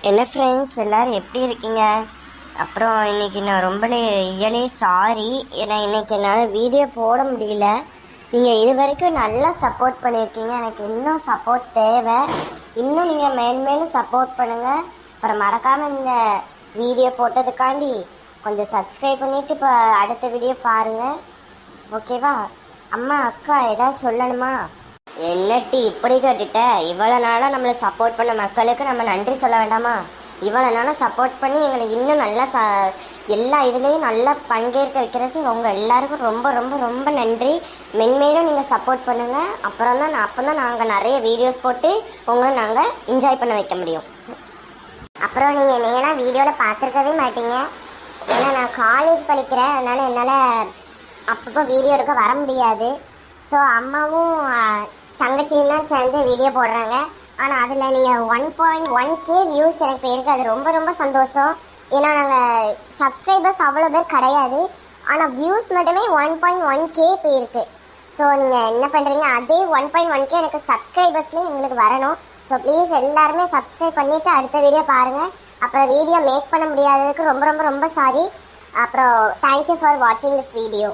என்ன ஃப்ரெண்ட்ஸ் எல்லோரும் எப்படி இருக்கீங்க? அப்புறம் இன்றைக்கி நான் ரொம்ப ரியலி சாரி, ஏன்னா இன்றைக்கி என்னால் வீடியோ போட முடியல. நீங்கள் இது வரைக்கும் நல்லா சப்போர்ட் பண்ணியிருக்கீங்க. எனக்கு இன்னும் சப்போர்ட் தேவை. இன்னும் நீங்கள் மேலும் சப்போர்ட் பண்ணுங்கள். அப்புறம் மறக்காமல் இந்த வீடியோ போட்டதுக்காண்டி கொஞ்சம் சப்ஸ்கிரைப் பண்ணிவிட்டு இப்போ அடுத்த வீடியோ பாருங்கள். ஓகேவா? அம்மா அக்கா ஏதாவது சொல்லணுமா? என்னட்டி இப்படி கேட்டுட்ட? இவ்வளோ நாளாக நம்மளை சப்போர்ட் பண்ண மக்களுக்கு நம்ம நன்றி சொல்ல வேண்டாமா? இவ்வளோ நாளாக சப்போர்ட் பண்ணி எங்களை இன்னும் நல்லா எல்லா இதுலேயும் நல்லா பங்கேற்க வைக்கிறதுக்கு உங்கள் எல்லாருக்கும் ரொம்ப ரொம்ப ரொம்ப நன்றி. மென்மேலும் நீங்கள் சப்போர்ட் பண்ணுங்கள். அப்போ தான் நாங்கள் நிறைய வீடியோஸ் போட்டு உங்களை நாங்கள் என்ஜாய் பண்ண வைக்க முடியும். அப்புறம் நீங்கள் என்னையெல்லாம் வீடியோவில் பார்த்துருக்கவே மாட்டீங்க. ஏன்னா நான் காலேஜ் படிக்கிறேன், அதனால் என்னால் அப்பப்போ வீடியோ எடுக்க வர முடியாது. ஸோ அம்மாவும் தங்கச்சியும் தான் சேர்ந்து வீடியோ போடுறாங்க. ஆனால் அதில் நீங்கள் 1.1K வியூஸ் எனக்கு போயிருக்கு. அது ரொம்ப ரொம்ப சந்தோஷம். ஏன்னா நாங்கள் சப்ஸ்கிரைபர்ஸ் அவ்வளோ பேர் கிடையாது, ஆனால் வியூஸ் மட்டுமே 1.1K போயிருக்கு. ஸோ நீங்கள் என்ன பண்ணுறீங்க, அதே 1.1K எனக்கு சப்ஸ்கிரைபர்ஸ்லேயும் எங்களுக்கு வரணும். ஸோ ப்ளீஸ் எல்லாருமே சப்ஸ்கிரைப் பண்ணிவிட்டு அடுத்த வீடியோ பாருங்கள். அப்புறம் வீடியோ மேக் பண்ண முடியாததுக்கு ரொம்ப ரொம்ப ரொம்ப சாரி. அப்புறம் தேங்க்யூ ஃபார் வாட்சிங் திஸ் வீடியோ.